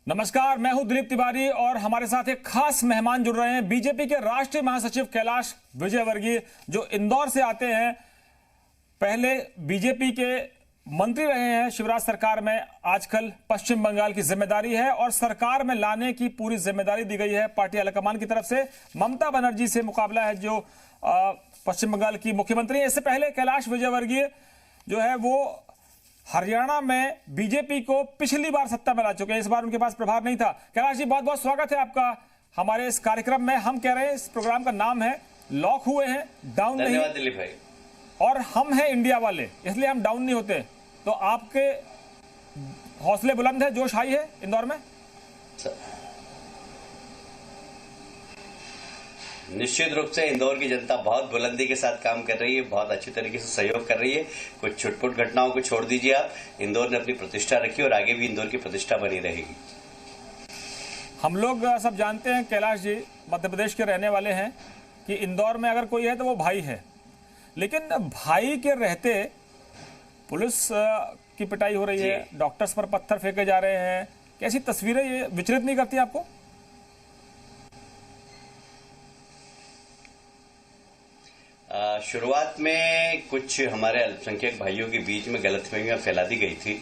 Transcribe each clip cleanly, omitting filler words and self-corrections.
नमस्कार, मैं हूं दिलीप तिवारी और हमारे साथ एक खास मेहमान जुड़ रहे हैं। बीजेपी के राष्ट्रीय महासचिव कैलाश विजयवर्गीय जो इंदौर से आते हैं। पहले बीजेपी के मंत्री रहे हैं शिवराज सरकार में, आजकल पश्चिम बंगाल की जिम्मेदारी है और सरकार में लाने की पूरी जिम्मेदारी दी गई है पार्टी हाईकमान की तरफ से। ममता बनर्जी से मुकाबला है जो पश्चिम बंगाल की मुख्यमंत्री है। इससे पहले कैलाश विजयवर्गीय जो है वो हरियाणा में बीजेपी को पिछली बार सत्ता में ला चुके हैं, इस बार उनके पास प्रभार नहीं था। कैलाश जी, बहुत बहुत स्वागत है आपका हमारे इस कार्यक्रम में। हम कह रहे हैं इस प्रोग्राम का नाम है लॉक हुए हैं, डाउन नहीं। धन्यवाद दिलीप भाई। और हम हैं इंडिया वाले, इसलिए हम डाउन नहीं होते। तो आपके हौसले बुलंद है, जोश हाई है इंदौर में? निश्चित रूप से इंदौर की जनता बहुत बुलंदी के साथ काम कर रही है, बहुत अच्छी तरीके से सहयोग कर रही है। कुछ छुटपुट घटनाओं को छोड़ दीजिए आप, इंदौर ने अपनी प्रतिष्ठा रखी और आगे भी इंदौर की प्रतिष्ठा बनी रहेगी। हम लोग सब जानते हैं कैलाश जी, मध्य प्रदेश के रहने वाले हैं, कि इंदौर में अगर कोई है तो वो भाई है। लेकिन भाई के रहते पुलिस की पिटाई हो रही है, डॉक्टर्स पर पत्थर फेंके जा रहे हैं। कैसी तस्वीरें ये विचलित नहीं करती आपको? शुरुआत में कुछ हमारे अल्पसंख्यक भाइयों के बीच में गलतफहमियां फैला दी गई थी।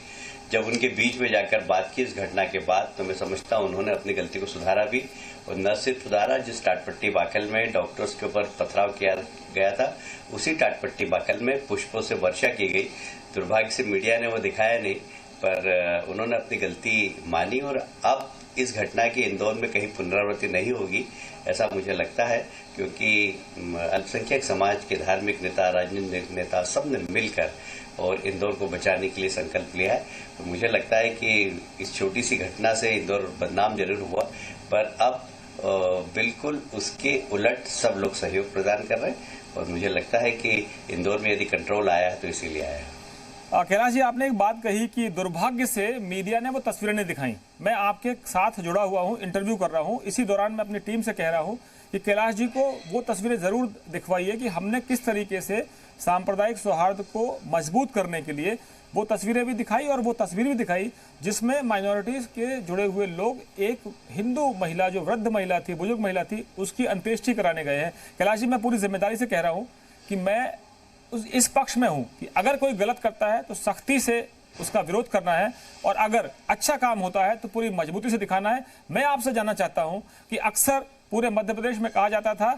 जब उनके बीच में जाकर बात की इस घटना के बाद, तो मैं समझता हूं उन्होंने अपनी गलती को सुधारा भी, और न सिर्फ सुधारा, जिस टाटपट्टी बाकल में डॉक्टर्स के ऊपर पथराव किया गया था, उसी टाटपट्टी बाकल में पुष्पों से वर्षा की गई। दुर्भाग्य से मीडिया ने वो दिखाया नहीं, पर उन्होंने अपनी गलती मानी और अब इस घटना की इंदौर में कहीं पुनरावृत्ति नहीं होगी, ऐसा मुझे लगता है। क्योंकि अल्पसंख्यक समाज के धार्मिक नेता, राजनीतिक नेता, सबने मिलकर और इंदौर को बचाने के लिए संकल्प लिया है। तो मुझे लगता है कि इस छोटी सी घटना से इंदौर बदनाम जरूर हुआ, पर अब बिल्कुल उसके उलट सब लोग सहयोग प्रदान कर रहे हैं और मुझे लगता है कि इंदौर में यदि कंट्रोल आया है तो इसीलिए आया है। कैलाश जी, आपने एक बात कही कि दुर्भाग्य से मीडिया ने वो तस्वीरें नहीं दिखाई। मैं आपके साथ जुड़ा हुआ हूं, इंटरव्यू कर रहा हूं, इसी दौरान मैं अपनी टीम से कह रहा हूं कि कैलाश जी को वो तस्वीरें जरूर दिखवाइए कि हमने किस तरीके से सांप्रदायिक सौहार्द को मजबूत करने के लिए वो तस्वीरें भी दिखाई और वो तस्वीर भी दिखाई जिसमें माइनॉरिटीज के जुड़े हुए लोग, एक हिंदू महिला जो वृद्ध महिला थी, बुजुर्ग महिला थी, उसकी अंत्येष्टि कराने गए हैं। कैलाश जी, मैं पूरी जिम्मेदारी से कह रहा हूं कि मैं इस पक्ष में हूं कि अगर कोई गलत करता है तो सख्ती से उसका विरोध करना है और अगर अच्छा काम होता है तो पूरी मजबूती से दिखाना है। मैं आपसे जानना चाहता हूं कि अक्सर पूरे मध्य प्रदेश में कहा जाता था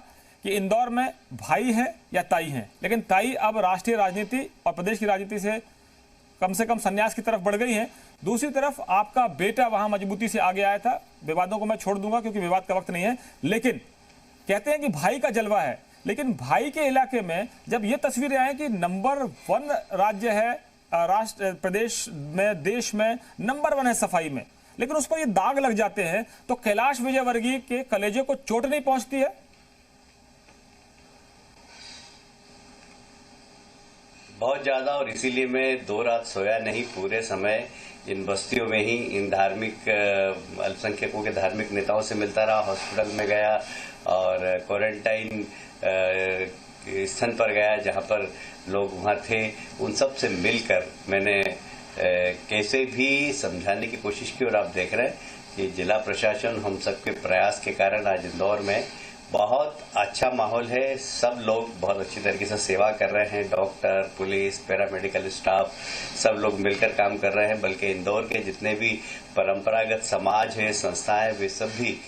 कि इंदौर में भाई हैं या ताई हैं, लेकिन ताई अब राष्ट्रीय राजनीति और प्रदेश की राजनीति से कम संन्यास की तरफ बढ़ गई हैं। दूसरी तरफ आपका बेटा वहां मजबूती से आगे आया था। विवादों को मैं छोड़ दूंगा क्योंकि विवाद का वक्त नहीं है, लेकिन कहते हैं कि भाई का जलवा है। लेकिन भाई के इलाके में जब ये तस्वीरें आए कि नंबर 1 राज्य है, राष्ट्र प्रदेश में, देश में नंबर 1 है सफाई में, लेकिन उस पर ये दाग लग जाते हैं, तो कैलाश विजयवर्गीय के कलेजे को चोट नहीं पहुंचती है? बहुत ज्यादा, और इसीलिए मैं 2 रात सोया नहीं। पूरे समय इन बस्तियों में ही इन धार्मिक अल्पसंख्यकों के धार्मिक नेताओं से मिलता रहा, हॉस्पिटल में गया और क्वारंटाइन स्थान पर गया जहां पर लोग वहां थे। उन सब से मिलकर मैंने कैसे भी समझाने की कोशिश की और आप देख रहे हैं कि जिला प्रशासन, हम सबके प्रयास के कारण आज इंदौर में बहुत अच्छा माहौल है। सब लोग बहुत अच्छी तरीके से सेवा कर रहे हैं, डॉक्टर, पुलिस, पैरामेडिकल स्टाफ, सब लोग मिलकर काम कर रहे हैं। बल्कि इंदौर के जितने भी परंपरागत समाज हैं, संस्थाएं, वे सब भी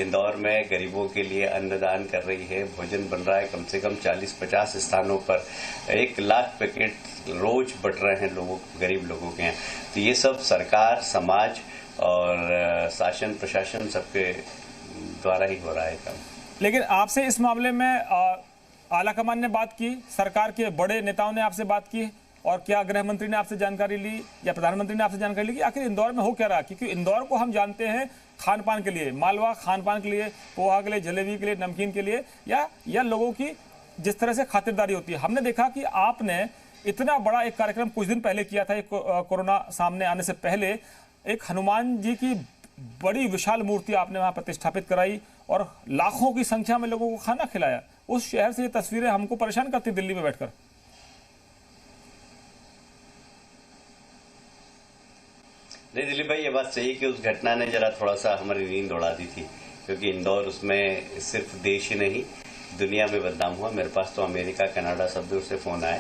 इंदौर में गरीबों के लिए अन्नदान कर रही है। भोजन बन रहा है कम से कम 40-50 स्थानों पर। 1 लाख पैकेट रोज बट रहे हैं लोगों, गरीब लोगों के यहाँ। तो ये सब सरकार, समाज और शासन प्रशासन सबके द्वारा ही हो रहा है काम। लेकिन आपसे इस मामले में आलाकमान ने बात की, सरकार के बड़े नेताओं ने आपसे बात की, और क्या गृह मंत्री ने आपसे जानकारी ली या प्रधानमंत्री ने आपसे जानकारी ली कि आखिर इंदौर में हो क्या रहा? क्योंकि इंदौर को हम जानते हैं खान पान के लिए, मालवा खान पान के लिए, पोहा के लिए, जलेबी के लिए, नमकीन के लिए, या लोगों की जिस तरह से खातिरदारी होती है। हमने देखा कि आपने इतना बड़ा एक कार्यक्रम कुछ दिन पहले किया था, कोरोना सामने आने से पहले। एक हनुमान जी की बड़ी विशाल मूर्ति आपने वहां प्रतिष्ठापित कराई और लाखों की संख्या में लोगों को खाना खिलाया। उस शहर से ये तस्वीरें हमको परेशान करती दिल्ली में बैठकर। नहीं दिलीप भाई, ये बात सही है कि उस घटना ने जरा थोड़ा सा हमारी नींद उड़ा दी थी, क्योंकि इंदौर उसमें सिर्फ देश ही नहीं दुनिया में बदनाम हुआ। मेरे पास तो अमेरिका कनाडा सब दूर से फोन आए,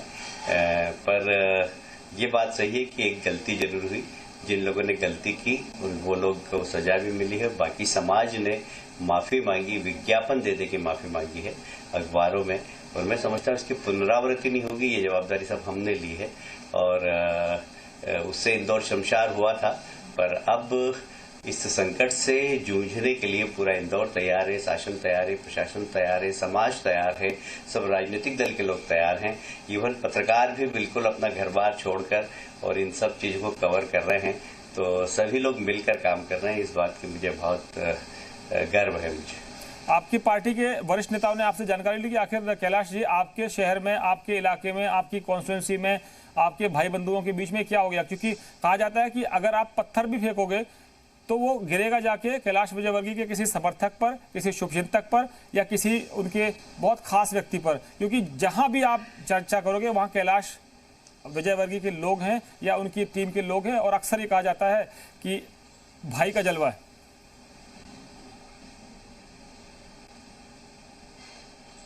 पर ये बात सही है कि एक गलती जरूर हुई। जिन लोगों ने गलती की वो लोग को सजा भी मिली है। बाकी समाज ने माफी मांगी, विज्ञापन दे के माफी मांगी है अखबारों में, और मैं समझता हूँ इसकी पुनरावृत्ति नहीं होगी। ये जवाबदारी सब हमने ली है और उससे इंदौर शमशार हुआ था, पर अब इस संकट से जूझने के लिए पूरा इंदौर तैयार है, शासन तैयार है, प्रशासन तैयार है, समाज तैयार है, सब राजनीतिक दल के लोग तैयार हैं। इवन पत्रकार भी बिल्कुल अपना घर बार छोड़कर और इन सब चीजों को कवर कर रहे हैं। तो सभी लोग मिलकर काम कर रहे हैं। इस बात की मुझे बहुत गर्व है। मुझे आपकी पार्टी के वरिष्ठ नेताओं ने आपसे जानकारी ली कि आखिर कैलाश जी आपके शहर में, आपके इलाके में, आपकी कॉन्स्टिट्यूंसी में, आपके भाई बंधुओं के बीच में क्या हो गया? क्योंकि कहा जाता है कि अगर आप पत्थर भी फेंकोगे तो वो गिरेगा जाके कैलाश विजयवर्गीय के किसी समर्थक पर, किसी शुभचिंतक पर, या किसी उनके बहुत खास व्यक्ति पर, क्योंकि जहां भी आप चर्चा करोगे वहां कैलाश विजयवर्गीय के लोग हैं या उनकी टीम के लोग हैं। और अक्सर ये कहा जाता है कि भाई का जलवा है।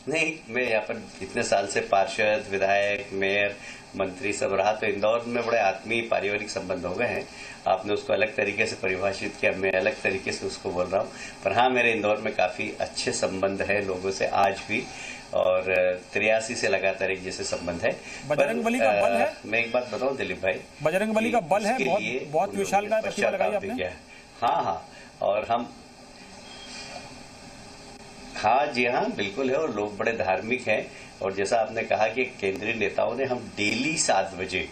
नहीं, मैं यहाँ पर इतने साल से पार्षद, विधायक, मेयर, मंत्री सब रहा, तो इंदौर में बड़े आत्मीय पारिवारिक संबंध हो गए हैं। आपने उसको अलग तरीके से परिभाषित किया, मैं अलग तरीके से उसको बोल रहा हूँ। पर हाँ, मेरे इंदौर में काफी अच्छे संबंध है लोगों से आज भी, और 83 से लगातार एक जैसे संबंध है। बजरंगबली का बल है। मैं एक बात बताऊं दिलीप भाई, बजरंगबली का बल है, बहुत विशाल का प्रतिभा लगाई आपने। हाँ, और हम हाँ जी हाँ बिल्कुल है, और लोग बड़े धार्मिक हैं। और जैसा आपने कहा कि केंद्रीय नेताओं ने, हम डेली 7 बजे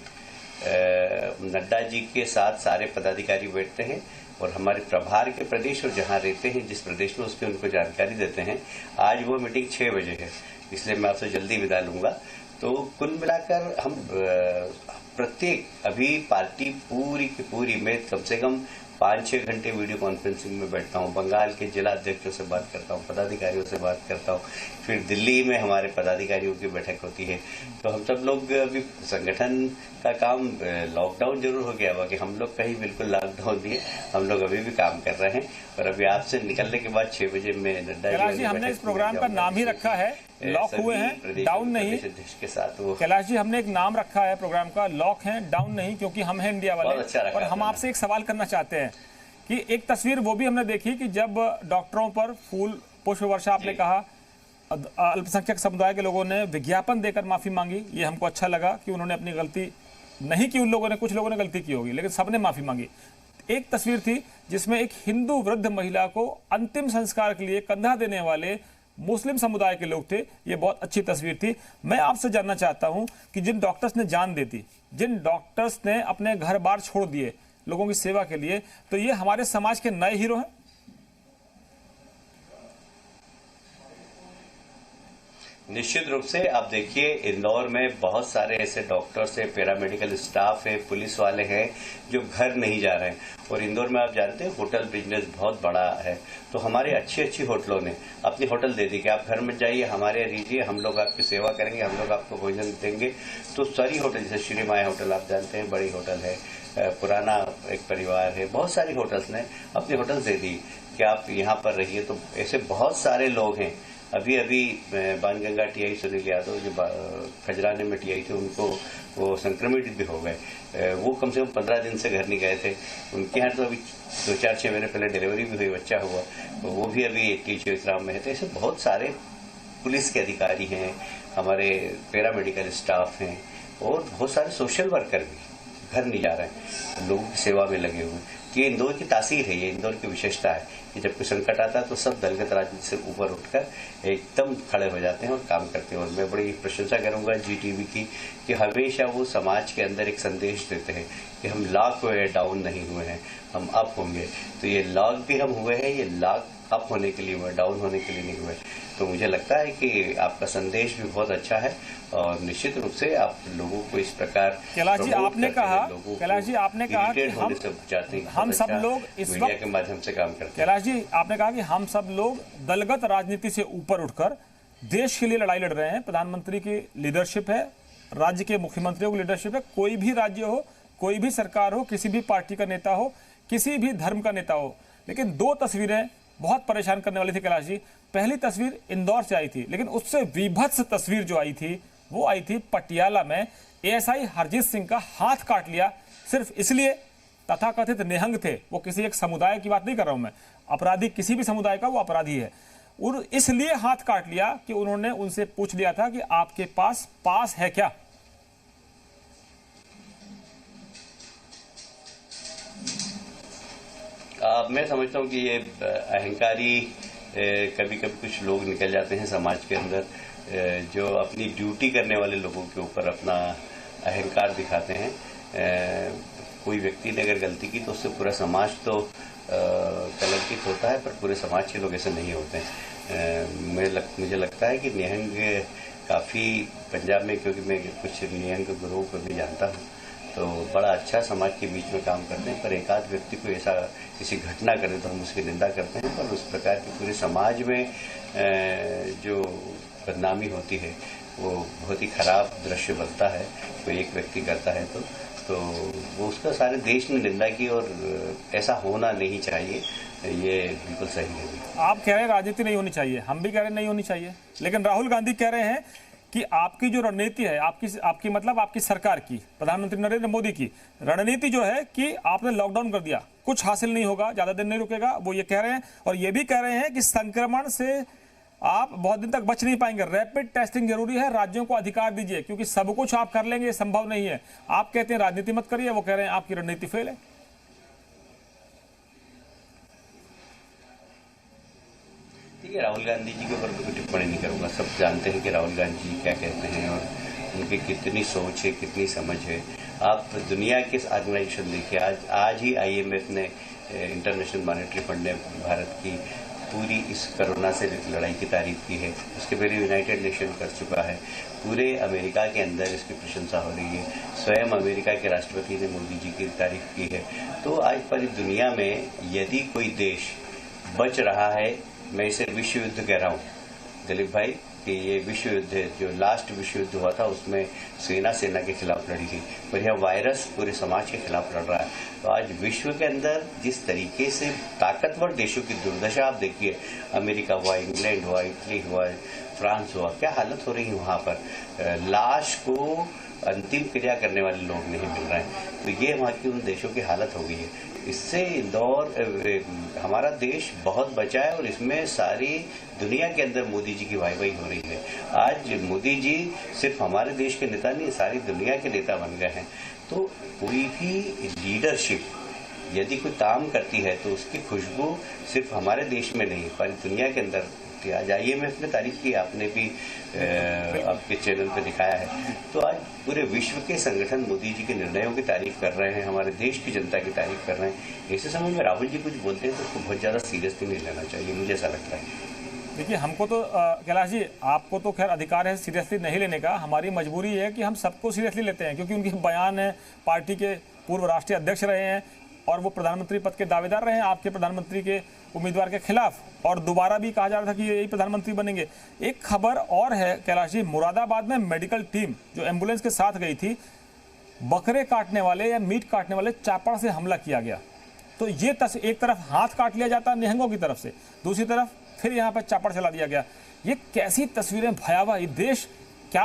नड्डा जी के साथ सारे पदाधिकारी बैठते हैं और हमारे प्रभार के प्रदेश और जहां रहते हैं जिस प्रदेश में उसकी उनको जानकारी देते हैं। आज वो मीटिंग 6 बजे है, इसलिए मैं आपसे जल्दी विदा लूंगा। तो कुल मिलाकर हम प्रत्येक अभी पार्टी पूरी की पूरी में कम से कम 5-6 घंटे वीडियो कॉन्फ्रेंसिंग में बैठता हूँ। बंगाल के जिला अध्यक्षों से बात करता हूँ, पदाधिकारियों से बात करता हूँ, फिर दिल्ली में हमारे पदाधिकारियों की बैठक होती है। तो हम सब लोग अभी संगठन का काम, लॉकडाउन जरूर हो गया हुआ कि हम लोग कहीं बिल्कुल लॉकडाउन नहीं है, हम लोग अभी भी काम कर रहे हैं। और अभी आपसे निकलने के बाद 6 बजे में नड्डा जी, हमने इस प्रोग्राम का नाम ही रखा है लॉक हुए हैं, डाउन नहीं। के साथ वो कैलाश जी, हमने एक नाम रखा है प्रोग्राम का, लॉक हैं, डाउन नहीं, क्योंकि हम हैं इंडिया वाले। और हम आपसे एक सवाल करना चाहते हैं कि एक तस्वीर वो भी हमने देखी कि जब डॉक्टरों पर फूल पुष्प वर्षा, आपने कहा अल्पसंख्यक समुदाय के लोगों ने विज्ञापन देकर माफी मांगी। ये हमको अच्छा लगा कि उन्होंने अपनी गलती नहीं की, उन लोगों ने, कुछ लोगों ने गलती की होगी, लेकिन सबने माफी मांगी। एक तस्वीर थी जिसमें एक हिंदू वृद्ध महिला को अंतिम संस्कार के लिए कंधा देने वाले मुस्लिम समुदाय के लोग थे। ये बहुत अच्छी तस्वीर थी। मैं आपसे जानना चाहता हूं कि जिन डॉक्टर्स ने जान दे दी, जिन डॉक्टर्स ने अपने घर बार छोड़ दिए लोगों की सेवा के लिए, तो ये हमारे समाज के नए हीरो हैं। निश्चित रूप से आप देखिए, इंदौर में बहुत सारे ऐसे डॉक्टर्स है, पैरामेडिकल स्टाफ है, पुलिस वाले हैं जो घर नहीं जा रहे हैं। और इंदौर में आप जानते हैं होटल बिजनेस बहुत बड़ा है, तो हमारे अच्छी होटलों ने अपनी होटल दे दी कि आप घर में जाइए, हमारे दीजिए, हम लोग आपकी सेवा करेंगे, हम लोग आपको भोजन देंगे। तो सारी होटल, जैसे श्री माया होटल आप जानते हैं, बड़ी होटल है, पुराना एक परिवार है, बहुत सारी होटल्स ने अपनी होटल दे दी कि आप यहाँ पर रहिए। तो ऐसे बहुत सारे लोग हैं। अभी बाणगंगा टीआई सुनील यादव जो खजराने में टीआई थे, उनको वो संक्रमित भी हो गए। वो कम से कम 15 दिन से घर नहीं गए थे। उनके यहाँ तो अभी 2-4-6 महीने पहले डिलीवरी भी हुई, बच्चा हुआ, तो वो भी अभी टीचर विश्राम में है। तो ऐसे बहुत सारे पुलिस के अधिकारी हैं, हमारे पैरामेडिकल स्टाफ हैं, और बहुत सारे सोशल वर्कर भी घर नहीं जा रहे हैं, लोगों की सेवा में लगे हुए। ये इंदौर की तासीर है, ये इंदौर की विशेषता है कि जब कोई संकट आता है तो सब दलगत राजनीति से ऊपर उठकर एकदम खड़े हो जाते हैं और काम करते हैं। और मैं बड़ी प्रशंसा करूंगा GTV की कि हमेशा वो समाज के अंदर एक संदेश देते हैं कि हम लॉक हुए हैं, डाउन नहीं हुए हैं, हम अप होंगे। तो ये लॉक भी हम हुए हैं, ये लॉक अप होने के लिए हुए, डाउन होने के लिए नहीं हुए। तो मुझे लगता है कि आपका संदेश भी बहुत अच्छा है और निश्चित रूप से आप लोगों को इस प्रकार कैलाश जी आपने कहा कि हम सब लोग इस मीडिया के माध्यम से काम करते हैं। कैलाश जी आपने कहा कि हम सब लोग दलगत राजनीति से ऊपर उठकर देश के लिए लड़ाई लड़ रहे हैं। प्रधानमंत्री की लीडरशिप है, राज्य के मुख्यमंत्रियों की लीडरशिप है, कोई भी राज्य हो, कोई भी सरकार हो, किसी भी पार्टी का नेता हो, किसी भी धर्म का नेता हो, लेकिन दो तस्वीरें बहुत परेशान करने वाली थी कैलाश जी। पहली तस्वीर इंदौर से आई थी, लेकिन उससे विभत्स तस्वीर जो आई थी वो आई थी पटियाला में। एएसआई हरजीत सिंह का हाथ काट लिया सिर्फ इसलिए, तथाकथित निहंग थे, वो किसी एक समुदाय की बात नहीं कर रहा हूं मैं, अपराधी किसी भी समुदाय का वो अपराधी है, और इसलिए हाथ काट लिया कि उन्होंने उनसे पूछ लिया था कि आपके पास पास है क्या। मैं समझता हूँ कि ये अहंकारी कभी कभी कुछ लोग निकल जाते हैं समाज के अंदर, जो अपनी ड्यूटी करने वाले लोगों के ऊपर अपना अहंकार दिखाते हैं। कोई व्यक्ति ने अगर गलती की तो उससे पूरा समाज तो कलंकित होता है, पर पूरे समाज के लोग ऐसे नहीं होते हैं। मुझे लगता है कि निहंग काफ़ी पंजाब में, क्योंकि मैं कुछ निहंग गुरुओं को भी जानता हूँ, तो बड़ा अच्छा समाज के बीच में काम करते हैं। पर एक आध व्यक्ति को ऐसा किसी घटना करे तो हम उसकी निंदा करते हैं, पर उस प्रकार की पूरे समाज में जो बदनामी होती है वो बहुत ही खराब दृश्य बनता है। कोई एक व्यक्ति करता है तो वो उसका सारे देश ने निंदा की, और ऐसा होना नहीं चाहिए, ये बिल्कुल सही नहीं। आप कह रहे हैं राजनीति नहीं होनी चाहिए, हम भी कह रहे हैं नहीं होनी चाहिए, लेकिन राहुल गांधी कह रहे हैं कि आपकी जो रणनीति है, आपकी मतलब आपकी सरकार की, प्रधानमंत्री नरेंद्र मोदी की रणनीति जो है कि आपने लॉकडाउन कर दिया, कुछ हासिल नहीं होगा, ज्यादा दिन नहीं रुकेगा, वो ये कह रहे हैं। और ये भी कह रहे हैं कि संक्रमण से आप बहुत दिन तक बच नहीं पाएंगे, रैपिड टेस्टिंग जरूरी है, राज्यों को अधिकार दीजिए, क्योंकि सब कुछ आप कर लेंगे ये संभव नहीं है। आप कहते हैं राजनीति मत करिए, वो कह रहे हैं आपकी रणनीति फेल है। ठीक है, राहुल गांधी जी के ऊपर कोई टिप्पणी नहीं करूंगा। सब जानते हैं कि राहुल गांधी जी क्या कहते हैं और उनकी कितनी सोच है, कितनी समझ है। आप दुनिया के ऑर्गेनाइजेशन देखिए, आज ही IMF ने, इंटरनेशनल मॉनेटरी फंड ने भारत की पूरी इस कोरोना से लड़ाई की तारीफ की है। उसके पहले यूनाइटेड नेशन कर चुका है। पूरे अमेरिका के अंदर इसकी प्रशंसा हो रही है। स्वयं अमेरिका के राष्ट्रपति ने मोदी जी की तारीफ की है। तो आज पूरी दुनिया में यदि कोई देश बच रहा है, मैं इसे विश्व युद्ध कह रहा हूँ दिलीप भाई, कि ये विश्व युद्ध है। जो लास्ट विश्व युद्ध हुआ था उसमें सेना के खिलाफ लड़ी थी, पर यह वायरस पूरे समाज के खिलाफ लड़ रहा है। तो आज विश्व के अंदर जिस तरीके से ताकतवर देशों की दुर्दशा आप देखिए, अमेरिका हुआ, इंग्लैंड हुआ, इटली हुआ, फ्रांस हुआ, क्या हालत हो रही है वहां पर। लाश को अंतिम क्रिया करने वाले लोग नहीं मिल रहे हैं। तो ये वहाँ की उन देशों की हालत हो गई है। इससे इंदौर, हमारा देश बहुत बचा है, और इसमें सारी दुनिया के अंदर मोदी जी की वाहवाही हो रही है। आज मोदी जी सिर्फ हमारे देश के नेता नहीं, सारी दुनिया के नेता बन गए हैं। तो कोई भी लीडरशिप यदि कोई काम करती है तो उसकी खुशबू सिर्फ हमारे देश में नहीं, पूरी दुनिया के अंदर। आज IMF ने तारीफ की, आपने भी आपके चैनल पे दिखाया है। तो आज पूरे विश्व के संगठन मोदी जी के निर्णयों की तारीफ कर रहे हैं, हमारे देश की जनता की तारीफ कर रहे हैं। ऐसे समय में राहुल जी कुछ बोलते हैं तो उसको बहुत ज्यादा सीरियसली नहीं लेना चाहिए, मुझे ऐसा लगता है। देखिए, हमको तो कैलाश जी, आपको तो खैर अधिकार है सीरियसली नहीं लेने का, हमारी मजबूरी है कि हम सबको सीरियसली लेते हैं, क्योंकि उनके बयान है, पार्टी के पूर्व राष्ट्रीय अध्यक्ष रहे हैं और वो प्रधानमंत्री पद के दावेदार रहे हैं आपके प्रधानमंत्री के उम्मीदवार के खिलाफ, और दोबारा भी कहा जा रहा था कि यही प्रधानमंत्री बनेंगे। एक खबर और है कैलाश जी, मुरादाबाद में मेडिकल टीम जो एम्बुलेंस के साथ गई थी, बकरे काटने वाले या मीट काटने वाले चापड़ से हमला किया गया। तो ये एक तरफ हाथ काट लिया जाता निहंगों की तरफ से, दूसरी तरफ फिर यहाँ पर चापड़ चला दिया गया। ये कैसी तस्वीरें भयावह। ये देश क्या,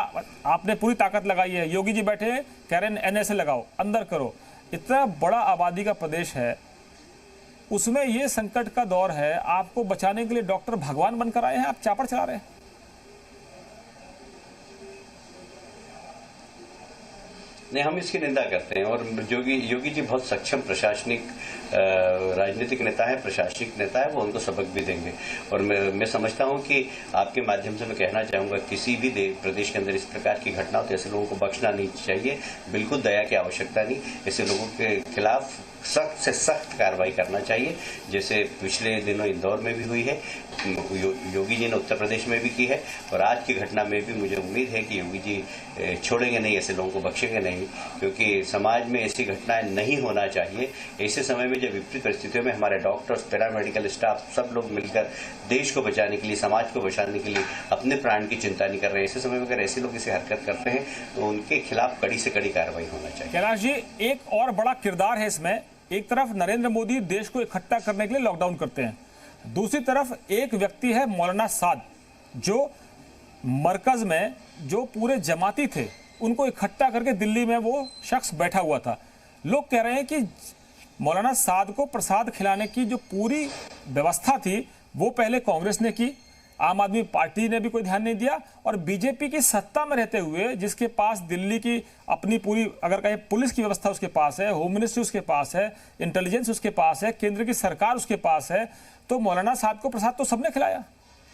आपने पूरी ताकत लगाई है, योगी जी बैठे हैं कह रहे हैं NSA लगाओ, अंदर करो। इतना बड़ा आबादी का प्रदेश है, उसमें ये संकट का दौर है, आपको बचाने के लिए डॉक्टर भगवान बनकर आए हैं, आप चापड़ चला रहे हैं। नहीं, हम इसकी निंदा करते हैं। और योगी जी बहुत सक्षम प्रशासनिक राजनीतिक नेता है, प्रशासनिक नेता है, वो उनको सबक भी देंगे। और मैं समझता हूं कि आपके माध्यम से मैं कहना चाहूंगा, किसी भी प्रदेश के अंदर इस प्रकार की घटना हो तो ऐसे लोगों को बख्शना नहीं चाहिए, बिल्कुल दया की आवश्यकता नहीं। ऐसे लोगों के खिलाफ सख्त से सख्त कार्रवाई करना चाहिए, जैसे पिछले दिनों इंदौर में भी हुई है, योगी जी ने उत्तर प्रदेश में भी की है, और आज की घटना में भी मुझे उम्मीद है कि योगी जी छोड़ेंगे नहीं, ऐसे लोगों को बख्शेंगे नहीं, क्योंकि समाज में ऐसी घटनाएं नहीं होना चाहिए। ऐसे समय में जब विपरीत परिस्थितियों में हमारे डॉक्टर्स, पैरामेडिकल स्टाफ सब लोग मिलकर देश को बचाने के लिए, समाज को बचाने के लिए अपने प्राण की चिंता नहीं कर रहे हैं, ऐसे समय में अगर ऐसे लोग ऐसी हरकत करते हैं तो उनके खिलाफ कड़ी से कड़ी कार्रवाई होना चाहिए। कैलाश जी, एक और बड़ा किरदार है इसमें, एक तरफ नरेंद्र मोदी देश को इकट्ठा करने के लिए लॉकडाउन करते हैं, दूसरी तरफ एक व्यक्ति है मौलाना साद, जो मरकज में जो पूरे जमाती थे उनको इकट्ठा करके दिल्ली में वो शख्स बैठा हुआ था। लोग कह रहे हैं कि मौलाना साद को प्रसाद खिलाने की जो पूरी व्यवस्था थी वो पहले कांग्रेस ने की, आम आदमी पार्टी ने भी कोई ध्यान नहीं दिया, और बीजेपी की सत्ता में रहते हुए जिसके पास दिल्ली की अपनी पूरी अगर कहें पुलिस की व्यवस्था उसके पास है, होम मिनिस्ट्री उसके पास है, इंटेलिजेंस उसके पास है, केंद्र की सरकार उसके पास है, तो मौलाना साहब को प्रसाद तो सबने खिलाया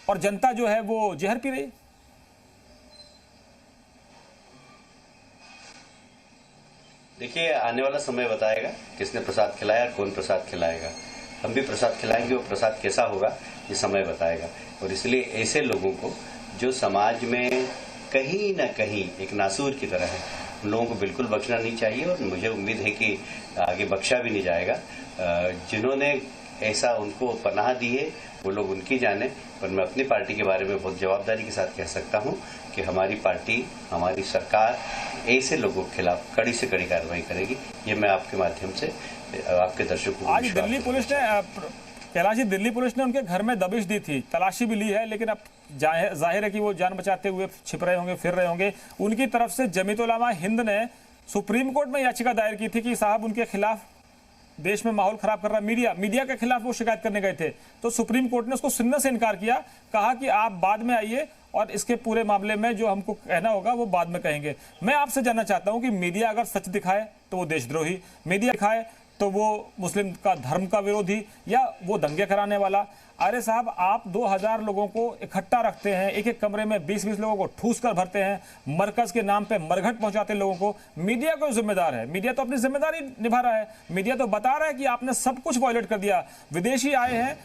और जनता जो है वो जहर पी रही है। देखिए, आने वाला समय बताएगा किसने प्रसाद खिलाया और कौन प्रसाद खिलाएगा। हम भी प्रसाद खिलाएंगे, वो प्रसाद कैसा होगा ये समय बताएगा। और इसलिए ऐसे लोगों को जो समाज में कहीं ना कहीं एक नासूर की तरह है, उन लोगों को बिल्कुल बख्शना नहीं चाहिए, और मुझे उम्मीद है कि आगे बख्शा भी नहीं जाएगा। जिन्होंने ऐसा उनको पनाह दी है वो लोग उनकी जाने, पर मैं अपनी पार्टी के बारे में बहुत जवाबदारी के साथ कह सकता हूं कि हमारी पार्टी, हमारी सरकार ऐसे लोगों के खिलाफ कड़ी से कड़ी कार्रवाई करेगी। ये मैं आपके माध्यम से आपके दर्शकों को आज दिल्ली पुलिस ने कैलाश जी, दिल्ली पुलिस ने उनके घर में दबिश दी थी, तलाशी भी ली है, लेकिन अब जाहिर है कि वो जान बचाते हुए छिप रहे होंगे, फिर रहे होंगे। उनकी तरफ से जमीयत उलमा हिंद ने सुप्रीम कोर्ट में याचिका दायर की थी कि साहब उनके खिलाफ देश में माहौल खराब कर रहा मीडिया के खिलाफ वो शिकायत करने गए थे, तो सुप्रीम कोर्ट ने उसको सुनने से इनकार किया, कहा कि आप बाद में आइए और इसके पूरे मामले में जो हमको कहना होगा वो बाद में कहेंगे। मैं आपसे जानना चाहता हूं कि मीडिया अगर सच दिखाए तो वो देशद्रोही, मीडिया दिखाए तो वो मुस्लिम का धर्म का विरोधी, या वो दंगे कराने वाला। अरे साहब, आप 2000 लोगों को इकट्ठा रखते हैं, एक एक कमरे में 20-20 लोगों को ठूस कर भरते हैं, मरकज के नाम पे मरघट पहुंचाते हैं लोगों को। मीडिया को जिम्मेदार है, मीडिया तो अपनी जिम्मेदारी निभा रहा है, मीडिया तो बता रहा है कि आपने सब कुछ वायलेट कर दिया। विदेशी आए हैं,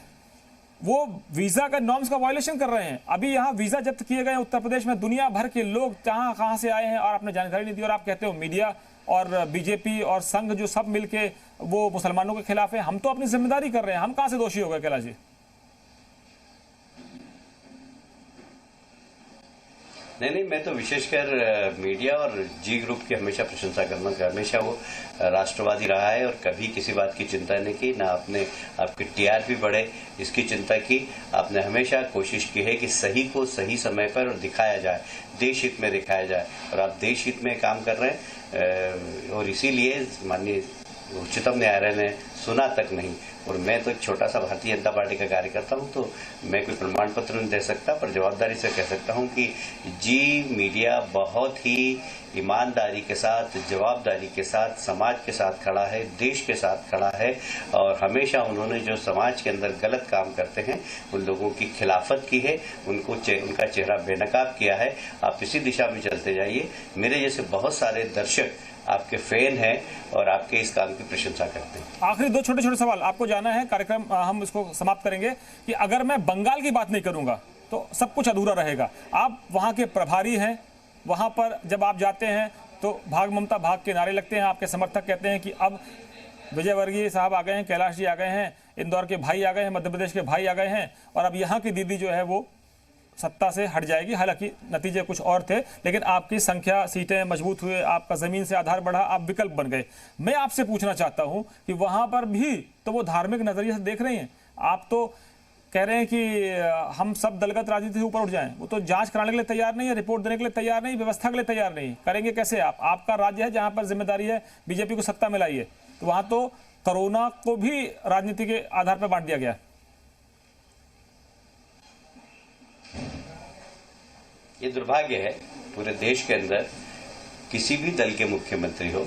वो वीजा का नॉर्म्स का वायलेशन कर रहे हैं। अभी यहाँ वीजा जब्त किए गए उत्तर प्रदेश में, दुनिया भर के लोग कहां से आए हैं और आपने जानकारी नहीं दी, और आप कहते हो मीडिया और बीजेपी और संघ जो सब मिलके वो मुसलमानों के खिलाफ है। हम तो अपनी जिम्मेदारी कर रहे हैं, हम कहां से दोषी हो गए कैलाश जी? नहीं, मैं तो विशेषकर मीडिया और जी ग्रुप की हमेशा प्रशंसा करूंगा कि हमेशा वो राष्ट्रवादी रहा है और कभी किसी बात की चिंता नहीं की, ना आपकी टीआरपी बढ़े इसकी चिंता की। आपने हमेशा कोशिश की है कि सही को सही समय पर और दिखाया जाए, देश हित में दिखाया जाए, और आप देश हित में काम कर रहे हैं। और इसीलिए माननीय उच्चतम न्यायालय ने सुना तक नहीं, और मैं तो एक छोटा सा भारतीय जनता पार्टी का कार्यकर्ता हूं, तो मैं कोई प्रमाण पत्र नहीं दे सकता, पर जवाबदारी से कह सकता हूं कि जी मीडिया बहुत ही ईमानदारी के साथ, जवाबदारी के साथ समाज के साथ खड़ा है, देश के साथ खड़ा है, और हमेशा उन्होंने जो समाज के अंदर गलत काम करते हैं उन लोगों की खिलाफत की है, उनका चेहरा बेनकाब किया है। आप इसी दिशा में चलते जाइए। मेरे जैसे बहुत सारे दर्शक आपके फैन हैं और आपके इस काम की प्रशंसा करते हैं। आखिरी 2 छोटे-छोटे सवाल आपको जाना है, कार्यक्रम हम इसको समाप्त करेंगे, कि अगर मैं बंगाल की बात नहीं करूंगा तो सब कुछ अधूरा रहेगा। आप वहां के प्रभारी हैं, वहां पर जब आप जाते हैं तो भाग ममता भाग के नारे लगते हैं, आपके समर्थक कहते हैं कि अब विजय वर्गीय साहब आ गए हैं, कैलाश जी आ गए हैं, इंदौर के भाई आ गए हैं, मध्य प्रदेश के भाई आ गए हैं, और अब यहाँ की दीदी जो है वो सत्ता से हट जाएगी। हालांकि नतीजे कुछ और थे, लेकिन आपकी संख्या, सीटें मजबूत हुए, आपका जमीन से आधार बढ़ा, आप विकल्प बन गए। मैं आपसे पूछना चाहता हूं कि वहां पर भी तो वो धार्मिक नजरिए से देख रही हैं, आप तो कह रहे हैं कि हम सब दलगत राजनीति से ऊपर उठ जाएं, वो तो जांच कराने के लिए तैयार नहीं है, रिपोर्ट देने के लिए तैयार नहीं, व्यवस्था के लिए तैयार नहीं। करेंगे कैसे आप? आपका राज्य है जहां पर जिम्मेदारी है बीजेपी को सत्ता में लाइए, तो वहां तो कोरोना को भी राजनीति के आधार पर बांट दिया गया। ये दुर्भाग्य है, पूरे देश के अंदर किसी भी दल के मुख्यमंत्री हो,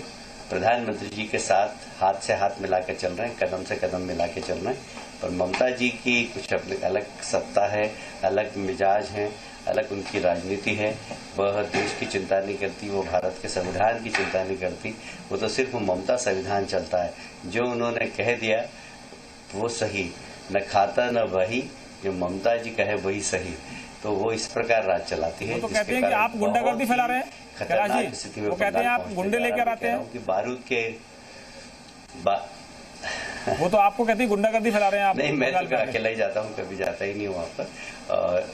प्रधानमंत्री जी के साथ हाथ से हाथ मिला के चल रहे हैं, कदम से कदम मिला के चल रहे हैं, पर ममता जी की कुछ अपनी अलग सत्ता है, अलग मिजाज है, अलग उनकी राजनीति है। वह देश की चिंता नहीं करती, वो भारत के संविधान की चिंता नहीं करती, वो तो सिर्फ ममता संविधान चलता है। जो उन्होंने कह दिया वो सही, न खाता न वही, जो ममता जी कहे वही सही, तो वो इस प्रकार राज चलाती है। वो तो कहते हैं कि आप गुंडागर्दी फैला रहे हैं, खतरनाक स्थिति में वो कहते हैं आप गुंडे लेकर आते हैं कि बारूद के वो तो आपको कहते हैं गुंडागर्दी फैला रहे हैं आप। नहीं, मैं तो अकेला ही जाता हूँ, कभी जाता ही नहीं वहां पर। और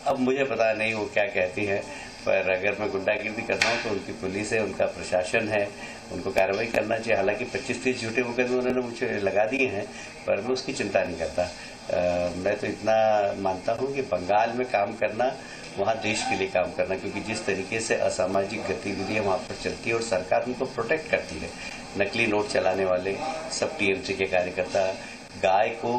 अब मुझे पता नहीं वो क्या कहती है, पर अगर मैं गुंडागिर्दी कर रहा हूँ तो उनकी पुलिस है, उनका प्रशासन है, उनको कार्रवाई करना चाहिए। हालांकि 25-30 झूठे मुकदमे उन्होंने मुझे लगा दिए हैं, पर मैं उसकी चिंता नहीं करता। मैं तो इतना मानता हूं कि बंगाल में काम करना, वहां देश के लिए काम करना, क्योंकि जिस तरीके से असामाजिक गतिविधियां वहां पर चलती है और सरकार उनको प्रोटेक्ट करती है। नकली नोट चलाने वाले सब टीएमसी के कार्यकर्ता, गाय को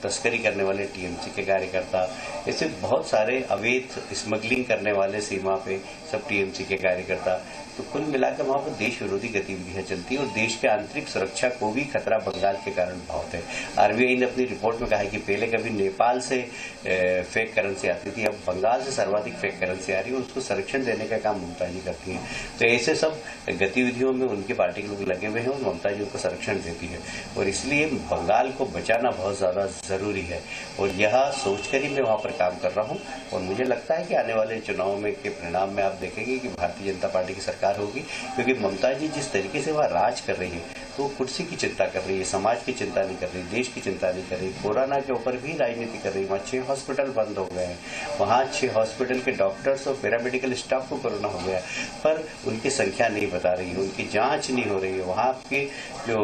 तस्करी करने वाले टीएमसी के कार्यकर्ता, ऐसे बहुत सारे अवैध स्मगलिंग करने वाले सीमा पे सब टीएमसी के कार्यकर्ता। तो कुल मिलाकर वहां पर देश विरोधी गतिविधियां चलती है और देश के आंतरिक सुरक्षा को भी खतरा बंगाल के कारण बहुत है। आरबीआई ने अपनी रिपोर्ट में कहा है कि पहले कभी नेपाल से फेक करेंसी आती थी, अब बंगाल से सर्वाधिक फेक करेंसी आ रही है और उसको संरक्षण देने का काम ममता जी करती हैं। तो ऐसे सब गतिविधियों में उनकी पार्टी के लोग लगे हुए हैं और ममता जी उनको संरक्षण देती है और इसलिए बंगाल को बचाना बहुत ज्यादा जरूरी है और यह सोचकर ही मैं वहां पर काम कर रहा हूं। और मुझे लगता है कि आने वाले चुनाव में के परिणाम में आप देखेंगे कि भारतीय जनता पार्टी की सरकार होगी, क्योंकि ममता जी जिस तरीके से वह राज कर रही है तो कुर्सी की चिंता कर रही है, समाज की चिंता नहीं कर रही, देश की चिंता नहीं कर रही। कोरोना के ऊपर भी राजनीति कर रही है। वहाँ 6 हॉस्पिटल बंद हो गए हैं, वहाँ 6 हॉस्पिटल के डॉक्टर्स और पैरामेडिकल स्टाफ को कोरोना हो गया, पर उनकी संख्या नहीं बता रही है, उनकी जांच नहीं हो रही है। वहाँ की जो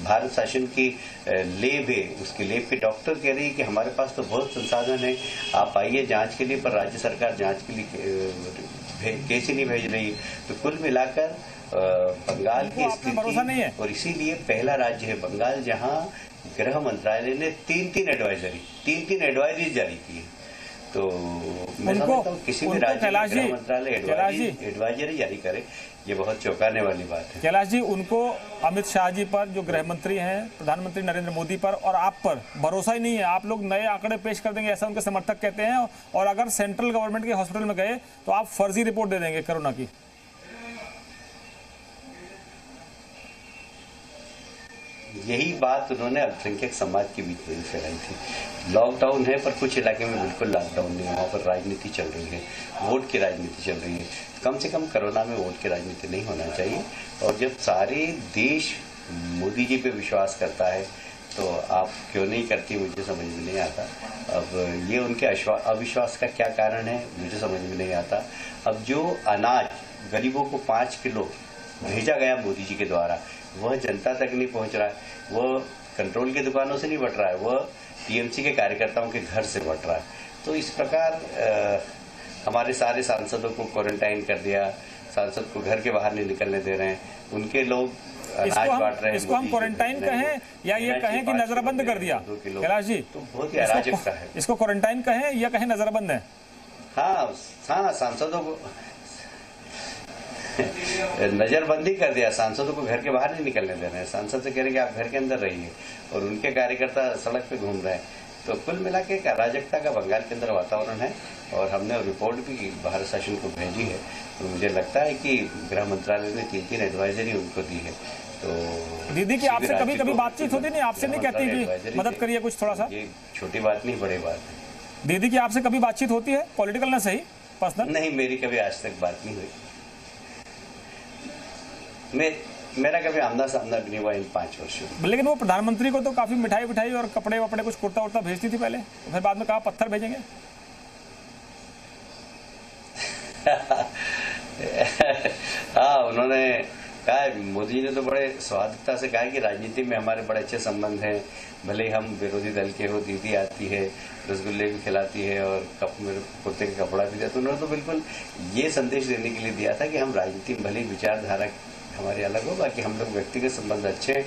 भारत शासन की लेब है, उसकी लेब के डॉक्टर कह रही है कि हमारे पास तो बहुत संसाधन है, आप आइए जांच के लिए, पर राज्य सरकार जांच के लिए केस ही नहीं भेज रही है। तो कुल मिलाकर बंगाल की स्थिति, और इसीलिए पहला राज्य है बंगाल जहां गृह मंत्रालय ने 3 एडवाइजरी जारी की है। तो मैं समझता हूँ किसी भी राज्य में गृह मंत्रालय एडवाइजरी जारी करे, ये बहुत चौंकाने वाली बात है। कैलाश जी, उनको अमित शाह जी पर, जो गृह मंत्री हैं, प्रधानमंत्री नरेंद्र मोदी पर और आप पर भरोसा ही नहीं है। आप लोग नए आंकड़े पेश कर देंगे, ऐसा उनके समर्थक कहते हैं, और अगर सेंट्रल गवर्नमेंट के हॉस्पिटल में गए तो आप फर्जी रिपोर्ट दे देंगे कोरोना की। यही बात उन्होंने अल्पसंख्यक समाज के बीच में फैलाई थी। लॉकडाउन है, पर कुछ इलाके में बिल्कुल लॉकडाउन नहीं है, वहाँ पर राजनीति चल रही है, वोट की राजनीति चल रही है। कम से कम कोरोना में वोट की राजनीति नहीं होना चाहिए। और जब सारे देश मोदी जी पे विश्वास करता है तो आप क्यों नहीं करती, मुझे समझ में नहीं आता। अब ये उनके अविश्वास का क्या कारण है, मुझे समझ में नहीं आता। अब जो अनाज गरीबों को 5 किलो भेजा गया मोदी जी के द्वारा, वह जनता तक नहीं पहुंच रहा है, वह कंट्रोल की दुकानों से नहीं बट रहा है, वह टीएमसी के कार्यकर्ताओं के घर से बट रहा है। तो इस प्रकार हमारे सारे सांसदों को क्वारंटाइन कर दिया, सांसद को घर के बाहर नहीं निकलने दे रहे हैं, उनके लोग अनाज बांट रहे हैं। इसको हम क्वारंटाइन कहें या ये कहें कि नजरबंद कर दिया? कैलाश जी, तो बहुत ही अराजकता है। इसको क्वारंटाइन कहें या कहें नजरबंद है? हाँ, सांसदों को नजरबंदी कर दिया, सांसदों को घर के बाहर नहीं निकलने दे रहे हैं। सांसद से कह रहे हैं कि आप घर के अंदर रहिए और उनके कार्यकर्ता सड़क पे घूम रहे हैं। तो कुल मिला के एक अराजकता का बंगाल के अंदर वातावरण है और हमने रिपोर्ट भी भारत शासन को भेजी है। तो मुझे लगता है कि गृह मंत्रालय ने 3 एडवाइजरी उनको दी है। तो दीदी की आपसे कभी कभी बातचीत होती नहीं? आपसे नहीं कहती कि मदद करिए कुछ थोड़ा सा? ये छोटी बात नहीं, बड़ी बात है। दीदी की आपसे कभी बातचीत होती है, पॉलिटिकल ना सही, पर्सनल? नहीं, मेरी कभी आज तक बात नहीं हुई। मेरा कभी आमना सामना भी नहीं हुआ इन 5 वर्षों में। लेकिन वो प्रधानमंत्री को तो काफी मिठाई और कपड़े वपड़े, कुछ कुर्ता उर्ता भेजती थी पहले, तो फिर बाद में कहा पत्थर भेजेंगे। हाँ, उन्होंने कहा, मोदी ने तो बड़े स्वादिकता से कहा कि राजनीति में हमारे बड़े अच्छे संबंध हैं, भले ही हम विरोधी दल के हो, दीदी आती है, रसगुल्ले भी खिलाती है और मेरे कुर्ते का कपड़ा भी दिया। तो उन्होंने तो बिल्कुल ये संदेश देने के लिए दिया था कि हम राजनीति में भले ही विचारधारा हमारी अलग हो, बाकी हम लोग व्यक्तिगत संबंध अच्छे हैं।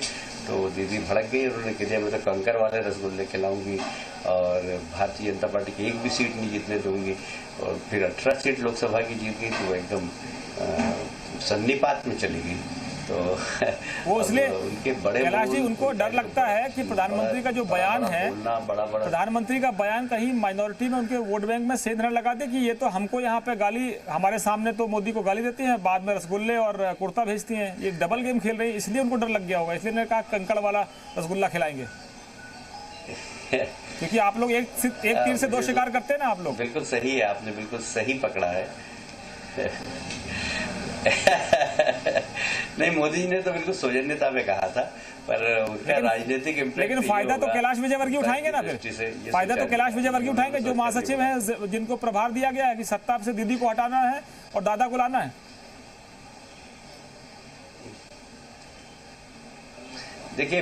तो दीदी भड़क गई, उन्होंने कह दिया मैं तो कंकर वाले रसगुल्ले खिलाऊंगी और भारतीय जनता पार्टी की एक भी सीट नहीं जीतने दूंगी। और फिर 18 सीट लोकसभा की जीत गई तो वो एकदम सन्निपात में चली गई। तो वो इसलिए उनके बड़े कैलाश जी, उनको डर लगता है कि प्रधानमंत्री का जो बयान है, प्रधानमंत्री का बयान कहीं माइनॉरिटी में, उनके वोट बैंक में सेंध न लगा दे कि ये तो हमको यहाँ पे गाली, हमारे सामने तो मोदी को गाली देती हैं, बाद में रसगुल्ले और कुर्ता भेजती हैं, ये डबल गेम खेल रही है। इसलिए उनको डर लग गया होगा, इसलिए मैंने कहा कंकड़ वाला रसगुल्ला खिलाएंगे। क्योंकि आप लोग एक तीर से 2 शिकार करते हैं ना आप लोग। बिल्कुल सही है, आपने बिल्कुल सही पकड़ा है। नहीं, मोदी जी ने तो बिल्कुल सौजन्यता में कहा था, पर उनका राजनीतिक इम्पैक्ट, लेकिन फायदा तो कैलाश विजयवर्गीय उठाएंगे ना। फिर फायदा तो कैलाश विजयवर्गीय उठाएंगे, जो महासचिव हैं, जिनको प्रभार दिया गया है कि सत्ता से दीदी को हटाना है और दादा को लाना है। देखिए,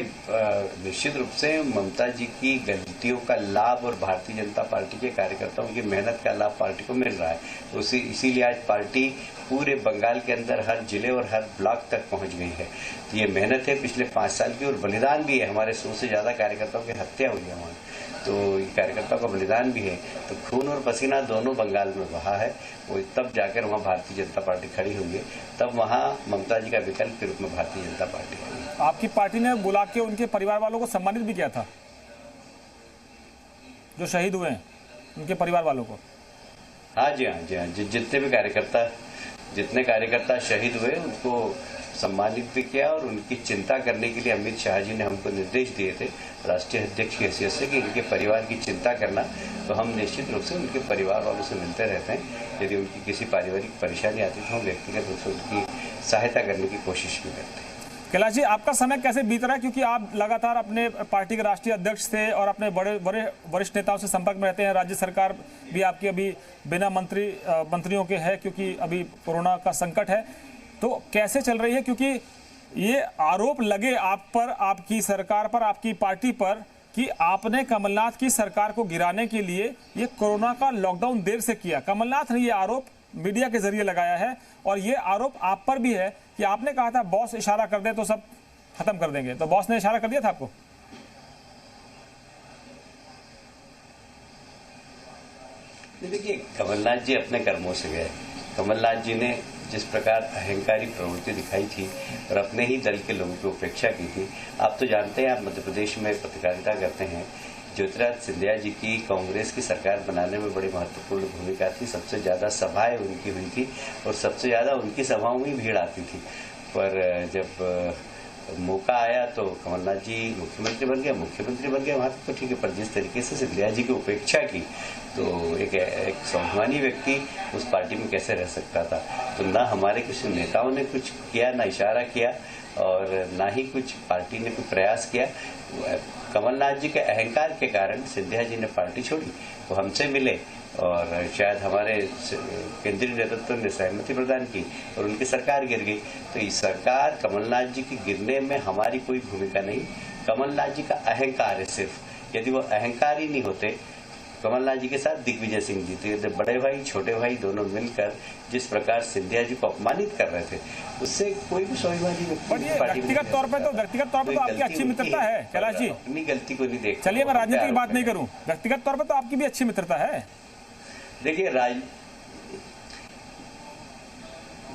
निश्चित रूप से ममता जी की गलतियों का लाभ और भारतीय जनता पार्टी के कार्यकर्ताओं की मेहनत का लाभ पार्टी को मिल रहा है। तो इसीलिए आज पार्टी पूरे बंगाल के अंदर हर जिले और हर ब्लॉक तक पहुंच गई है। तो ये मेहनत है पिछले 5 साल की, और बलिदान भी है। हमारे 100 से ज्यादा कार्यकर्ताओं की हत्या हुई है वहाँ, तो ये कार्यकर्ताओं का बलिदान भी है। तो खून और पसीना दोनों बंगाल में बहा है। वो तब जाकर वहाँ भारतीय जनता पार्टी खड़ी हुई है, तब वहाँ ममता जी का विकल्प के रूप में भारतीय जनता पार्टी खड़ी है। आपकी पार्टी ने बुला के उनके परिवार वालों को सम्मानित भी किया था, जो शहीद हुए हैं उनके परिवार वालों को। हाँ जी, हाँ जी, हाँ जी। जितने कार्यकर्ता शहीद हुए उनको सम्मानित भी किया, और उनकी चिंता करने के लिए अमित शाह जी ने हमको निर्देश दिए थे राष्ट्रीय अध्यक्ष की हैसियत से कि इनके परिवार की चिंता करना। तो हम निश्चित रूप से उनके परिवार वालों से मिलते रहते हैं। यदि उनकी किसी पारिवारिक परेशानी आती तो हम व्यक्तिगत रूप से उनकी सहायता करने की कोशिश भी करते हैं। कैलाश जी, आपका समय कैसे बीत रहा है, क्योंकि आप लगातार अपने पार्टी के राष्ट्रीय अध्यक्ष से और अपने बड़े बड़े वरिष्ठ नेताओं से संपर्क में रहते हैं। राज्य सरकार भी आपकी अभी बिना मंत्रियों के है, क्योंकि अभी कोरोना का संकट है। तो कैसे चल रही है, क्योंकि ये आरोप लगे आप पर, आपकी सरकार पर, आपकी पार्टी पर, कि आपने कमलनाथ की सरकार को गिराने के लिए ये कोरोना का लॉकडाउन देर से किया। कमलनाथ ने ये आरोप मीडिया के जरिए लगाया है, और ये आरोप आप पर भी है कि आपने कहा था बॉस इशारा कर दे तो सब खत्म कर देंगे। तो बॉस ने इशारा कर दिया था आपको? देखिए, कमलनाथ जी अपने कर्मों से गए। कमलनाथ जी ने जिस प्रकार अहंकारी प्रवृत्ति दिखाई थी और अपने ही दल के लोगों की उपेक्षा की थी। आप तो जानते हैं, आप मध्य प्रदेश में पत्रकारिता करते हैं। ज्योतिरादित्य सिंधिया जी की कांग्रेस की सरकार बनाने में बड़ी महत्वपूर्ण भूमिका थी। सबसे ज्यादा सभाएं उनकी हुई थी, और सबसे ज्यादा उनकी सभाओं में भीड़ आती थी। पर जब मौका आया तो कमलनाथ जी मुख्यमंत्री बन गया वहां तक तो ठीक है, पर जिस तरीके से सिंधिया जी की उपेक्षा की, तो एक स्वाभिमानी व्यक्ति उस पार्टी में कैसे रह सकता था। तो ना हमारे किसी नेताओं ने कुछ किया, ना इशारा किया, और ना ही कुछ पार्टी ने कोई प्रयास किया। कमलनाथ जी के अहंकार के कारण सिंधिया जी ने पार्टी छोड़ी, वो हमसे मिले, और शायद हमारे केंद्रीय नेतृत्व ने सहमति प्रदान की और उनकी सरकार गिर गई। तो इस सरकार कमलनाथ जी की गिरने में हमारी कोई भूमिका नहीं। कमलनाथ जी का अहंकार है सिर्फ। यदि वो अहंकार ही नहीं होते, कमलनाथ जी के साथ दिग्विजय सिंह जी थे, बड़े भाई छोटे भाई दोनों मिलकर जिस प्रकार सिंधिया जी को अपमानित कर रहे थे, उससे कोई भी स्वाभिमानी व्यक्तिगत तौर पर तो आपकी अच्छी मित्रता है कैलाश जी। अपनी गलती को नहीं देख। चलिए, मैं राजनीति की बात नहीं करूं, व्यक्तिगत तौर पर तो आपकी भी अच्छी मित्रता है।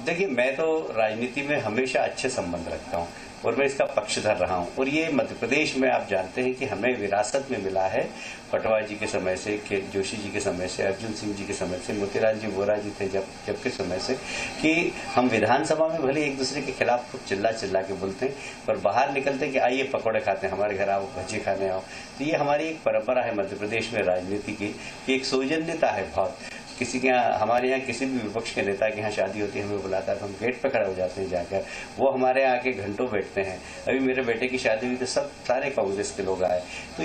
देखिए, मैं तो राजनीति में हमेशा अच्छे संबंध रखता हूं, और मैं इसका पक्षधर रहा हूं। और ये मध्य प्रदेश में आप जानते हैं कि हमें विरासत में मिला है, पटवा जी के समय से, के जोशी जी के समय से, अर्जुन सिंह जी के समय से, मोतीलाल जी वोरा जी थे जब के समय से, कि हम विधानसभा में भले एक दूसरे के खिलाफ खूब चिल्ला के बोलते हैं, पर बाहर निकलते हैं कि आइए पकौड़े खाते हैं, हमारे घर आओ, भजी खाने आओ। तो ये हमारी एक परंपरा है मध्य प्रदेश में राजनीति की, कि एक सौजन्यता है बहुत। किसी के यहाँ, हमारे यहाँ किसी भी विपक्ष के नेता के यहाँ शादी होती है, हमें बुलाता है तो हम गेट पे खड़े हो जाते हैं जाकर, वो हमारे यहाँ आके घंटों बैठते हैं। अभी मेरे बेटे की शादी हुई तो सारे कांग्रेस के लोग आए। तो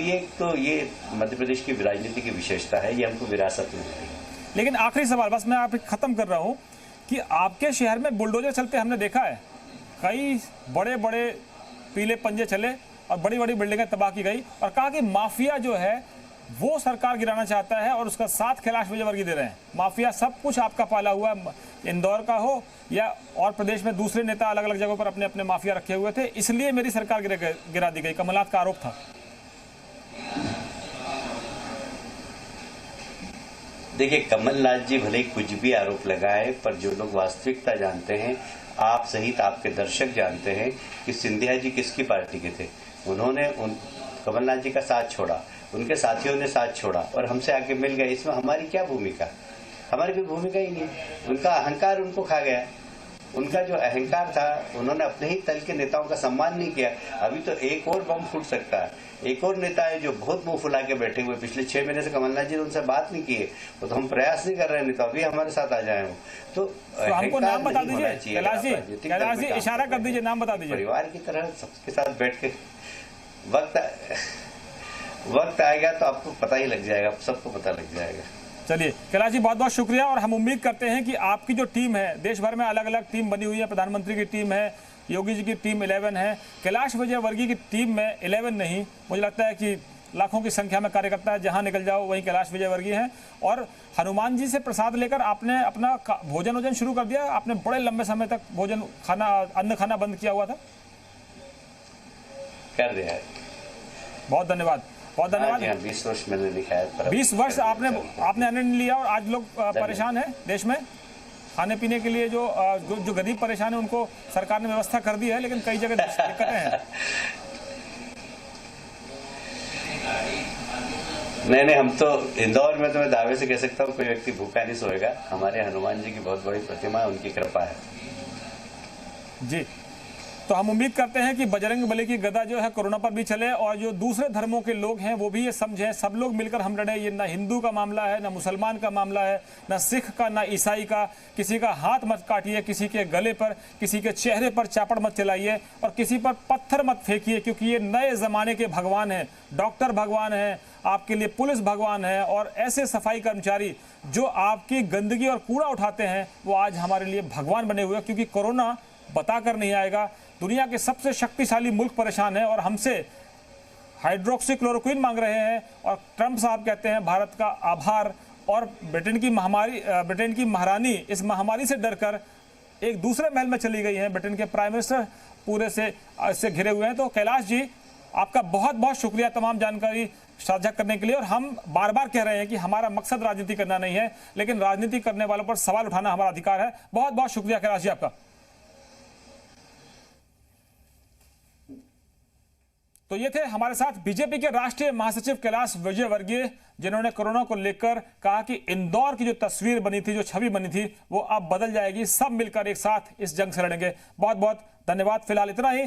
ये मध्य प्रदेश की राजनीति की विशेषता है, ये हमको विरासत में मिली है। लेकिन आखिरी सवाल बस मैं आप खत्म कर रहा हूँ कि आपके शहर में बुलडोजर चलते हमने देखा है, कई बड़े बड़े पीले पंजे चले और बड़ी बड़ी बिल्डिंगें तबाह की गई, और कहा कि माफिया जो है वो सरकार गिराना चाहता है, और उसका साथ कैलाश विजयवर्गीय दे रहे हैं। माफिया सब कुछ आपका पाला हुआ है, इंदौर का हो या और प्रदेश में दूसरे नेता अलग अलग जगहों पर अपने अपने माफिया रखे हुए थे, इसलिए मेरी सरकार गिरा दी गई। कमलनाथ का आरोप था। देखिए, कमलनाथ जी भले कुछ भी आरोप लगाए, पर जो लोग वास्तविकता जानते हैं, आप सहित आपके दर्शक जानते हैं कि सिंधिया जी किसकी पार्टी के थे। उन्होंने कमलनाथ जी का साथ छोड़ा, उनके साथियों ने साथ छोड़ा और हमसे आके मिल गए। इसमें हमारी क्या भूमिका? हमारी कोई भूमिका ही नहीं। उनका अहंकार उनको खा गया। उनका जो अहंकार था, उन्होंने अपने ही दल के नेताओं का सम्मान नहीं किया। अभी तो एक और बम फूट सकता है। एक और नेता है जो बहुत मुंह फुला के बैठे हुए, पिछले 6 महीने से कमलनाथ जी ने उनसे बात नहीं की है, वो तो हम प्रयास नहीं कर रहे हैं, तो अभी हमारे साथ आ जाए। तो हमको नाम बता दीजिए कैलाश जी, इशारा कर दीजिए, नाम बता दीजिए। परिवार की तरह सबके साथ बैठ के वक्त आएगा तो आपको पता ही लग जाएगा, सबको पता लग जाएगा। चलिए कैलाश जी, बहुत बहुत शुक्रिया। और हम उम्मीद करते हैं कि आपकी जो टीम है, देश भर में अलग अलग टीम बनी हुई है, प्रधानमंत्री की टीम है, योगी जी की टीम 11 है, कैलाश विजयवर्गीय की टीम में 11 नहीं, मुझे लगता है कि लाखों की संख्या में कार्यकर्ता है, जहां निकल जाओ वहीं कैलाश विजयवर्गीय हैं। और हनुमान जी से प्रसाद लेकर आपने अपना भोजन शुरू कर दिया। आपने बड़े लंबे समय तक अन्न खाना बंद किया हुआ था। कर दिया है। बहुत धन्यवाद, बहुत धन्यवाद। 20 वर्ष मैंने लिखा है। 20 वर्ष आपने अन्न नहीं लिया और आज लोग परेशान हैं देश में। खाने पीने के लिए जो गरीब परेशान है उनको सरकार ने व्यवस्था कर दी है, लेकिन कई जगह दिक्कतें हैं। नहीं, हम तो इंदौर में तो मैं दावे से कह सकता हूँ कोई व्यक्ति भूखा नहीं सोएगा। हमारे हनुमान जी की बहुत बड़ी प्रतिमा है, उनकी कृपा है जी। तो हम उम्मीद करते हैं कि बजरंग बली की गदा जो है कोरोना पर भी चले और जो दूसरे धर्मों के लोग हैं वो भी ये समझें, सब लोग मिलकर हम लड़े। ये ना हिंदू का मामला है, ना मुसलमान का मामला है, ना सिख का, ना ईसाई का। किसी का हाथ मत काटिए, किसी के गले पर, किसी के चेहरे पर चापड़ मत चलाइए और किसी पर पत्थर मत फेंकिए, क्योंकि ये नए जमाने के भगवान हैं। डॉक्टर भगवान है, आपके लिए पुलिस भगवान है, और ऐसे सफाई कर्मचारी जो आपकी गंदगी और कूड़ा उठाते हैं वो आज हमारे लिए भगवान बने हुए हैं। क्योंकि कोरोना बताकर नहीं आएगा। दुनिया के सबसे शक्तिशाली मुल्क परेशान है और हमसे हाइड्रोक्सीक्लोरोक्विन मांग रहे हैं, और ट्रंप साहब कहते हैं भारत का आभार। और ब्रिटेन की महारानी इस महामारी से डरकर एक दूसरे महल में चली गई हैं। ब्रिटेन के प्राइम मिनिस्टर पूरे से इससे घिरे हुए हैं। तो कैलाश जी, आपका बहुत बहुत शुक्रिया तमाम जानकारी साझा करने के लिए। और हम बार बार कह रहे हैं कि हमारा मकसद राजनीति करना नहीं है, लेकिन राजनीति करने वालों पर सवाल उठाना हमारा अधिकार है। बहुत बहुत शुक्रिया कैलाश जी आपका। तो ये थे हमारे साथ बीजेपी के राष्ट्रीय महासचिव कैलाश विजयवर्गीय, जिन्होंने कोरोना को लेकर कहा कि इंदौर की जो तस्वीर बनी थी, जो छवि बनी थी, वो अब बदल जाएगी। सब मिलकर एक साथ इस जंग से लड़ेंगे। बहुत बहुत धन्यवाद। फिलहाल इतना ही।